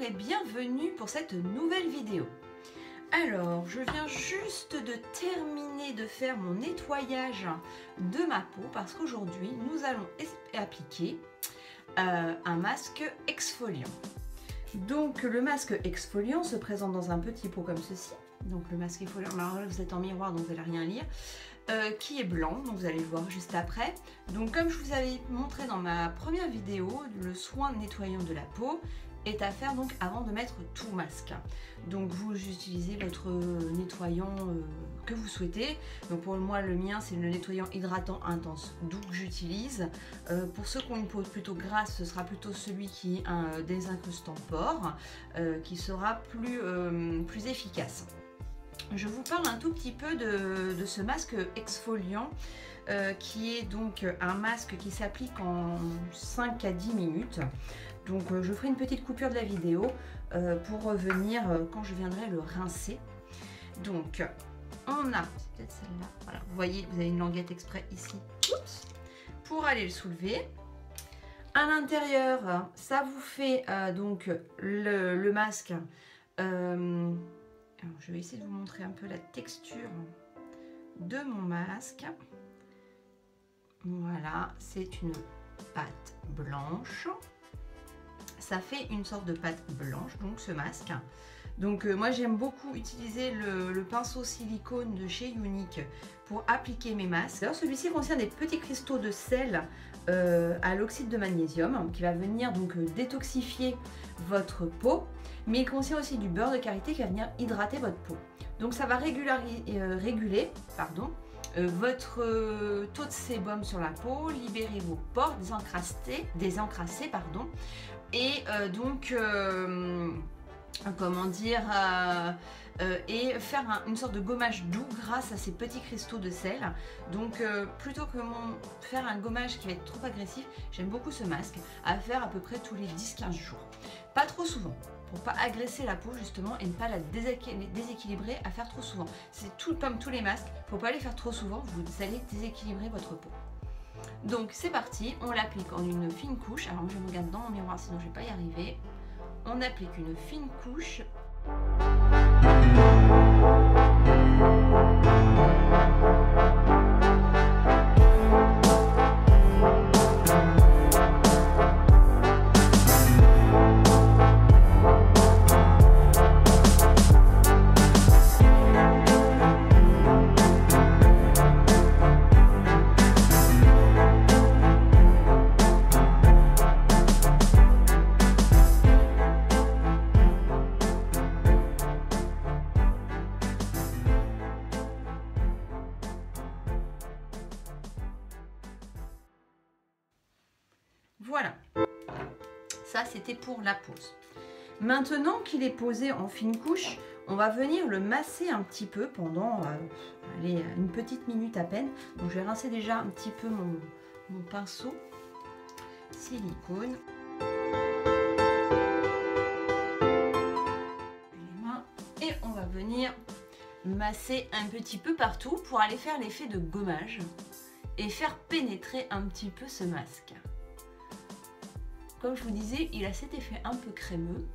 Bonjour et bienvenue pour cette nouvelle vidéo. Alors, je viens juste de terminer de faire mon nettoyage de ma peau parce qu'aujourd'hui, nous allons appliquer un masque exfoliant. Donc, le masque exfoliant se présente dans un petit pot comme ceci. Donc, le masque exfoliant, alors là, vous êtes en miroir, donc vous n'allez rien lire. Qui est blanc, donc vous allez le voir juste après. Donc comme je vous avais montré dans ma première vidéo, le soin nettoyant de la peau est à faire donc avant de mettre tout masque. Donc vous utilisez votre nettoyant que vous souhaitez. Donc pour moi le mien c'est le nettoyant hydratant intense doux que j'utilise. Pour ceux qui ont une peau plutôt grasse, ce sera plutôt celui qui est un désincrustant pores qui sera plus efficace. Je vous parle un tout petit peu de ce masque exfoliant qui est donc un masque qui s'applique en 5 à 10 minutes. Donc je ferai une petite coupure de la vidéo pour revenir quand je viendrai le rincer. Donc on a, c'est peut-être celle-là, voilà, vous voyez, vous avez une languette exprès ici. Oups, pour aller le soulever. À l'intérieur, ça vous fait donc le masque. Alors, je vais essayer de vous montrer un peu la texture de mon masque. Voilà, c'est une pâte blanche. Ça fait une sorte de pâte blanche, donc ce masque. Donc moi j'aime beaucoup utiliser le pinceau silicone de chez Younique pour appliquer mes masques. Alors celui-ci contient des petits cristaux de sel à l'oxyde de magnésium qui va venir donc détoxifier votre peau, mais il contient aussi du beurre de karité qui va venir hydrater votre peau. Donc ça va réguler votre taux de sébum sur la peau, libérer vos pores désencrasser, pardon, et comment dire, et faire une sorte de gommage doux grâce à ces petits cristaux de sel. Donc plutôt que faire un gommage qui va être trop agressif, j'aime beaucoup ce masque à faire à peu près tous les 10-15 jours. Pas trop souvent, pour pas agresser la peau justement et ne pas la déséquilibrer à faire trop souvent. C'est tout comme tous les masques, faut pas les faire trop souvent, vous allez déséquilibrer votre peau. Donc c'est parti, on l'applique en une fine couche. Alors moi je me regarde dans mon miroir sinon je vais pas y arriver. On applique une fine couche. Voilà, ça c'était pour la pose. Maintenant qu'il est posé en fine couche, on va venir le masser un petit peu pendant allez, une petite minute à peine. Donc je vais rincer déjà un petit peu mon pinceau silicone. Les mains et on va venir masser un petit peu partout pour aller faire l'effet de gommage et faire pénétrer un petit peu ce masque. Comme je vous disais, il a cet effet un peu crémeux.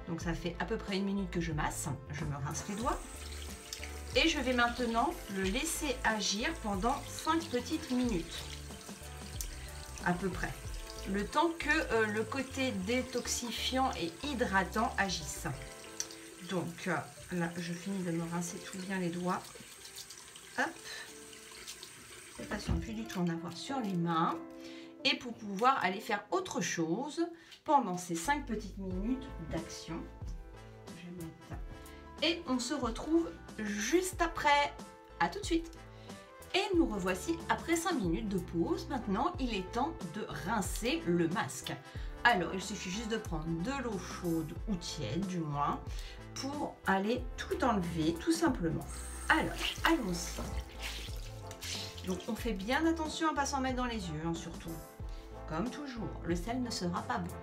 Donc ça fait à peu près une minute que je masse, je me rince les doigts et je vais maintenant le laisser agir pendant 5 petites minutes à peu près, le temps que le côté détoxifiant et hydratant agisse. Donc là je finis de me rincer tout bien les doigts, hop, de façon à ne plus du tout en avoir sur les mains. Et pour pouvoir aller faire autre chose pendant ces 5 petites minutes d'action. Et on se retrouve juste après. À tout de suite. Et nous revoici après 5 minutes de pause. Maintenant, il est temps de rincer le masque. Alors, il suffit juste de prendre de l'eau chaude ou tiède, du moins, pour aller tout enlever, tout simplement. Alors, allons-y. Donc, on fait bien attention à ne pas s'en mettre dans les yeux, hein, surtout. Comme toujours, le sel ne sera pas bon.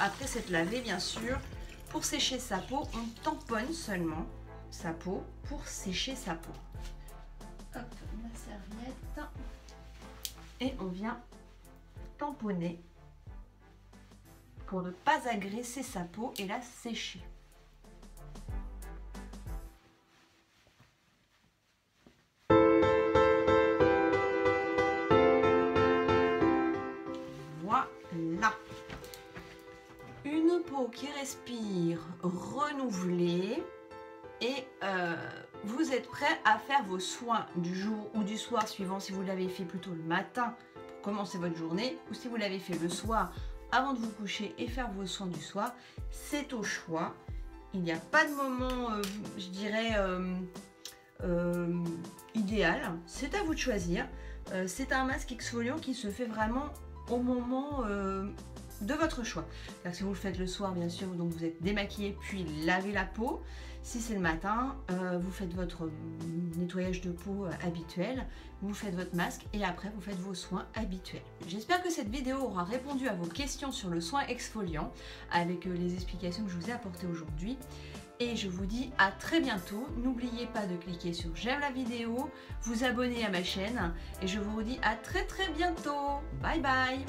Après s'être lavé, bien sûr, pour sécher sa peau, on tamponne seulement sa peau pour sécher sa peau. Hop, la serviette. Et on vient tamponner pour ne pas agresser sa peau et la sécher. Voilà. Une peau qui respire, renouvelée, et vous êtes prêt à faire vos soins du jour ou du soir, suivant si vous l'avez fait plutôt le matin pour commencer votre journée, ou si vous l'avez fait le soir avant de vous coucher et faire vos soins du soir. C'est au choix. Il n'y a pas de moment, je dirais, idéal. C'est à vous de choisir. C'est un masque exfoliant qui se fait vraiment au moment de votre choix. Alors, si vous le faites le soir, bien sûr, donc vous êtes démaquillé puis lavez la peau. Si c'est le matin, vous faites votre nettoyage de peau habituel, vous faites votre masque et après vous faites vos soins habituels. J'espère que cette vidéo aura répondu à vos questions sur le soin exfoliant avec les explications que je vous ai apportées aujourd'hui. Et je vous dis à très bientôt. N'oubliez pas de cliquer sur j'aime la vidéo, vous abonner à ma chaîne et je vous redis à très bientôt. Bye bye.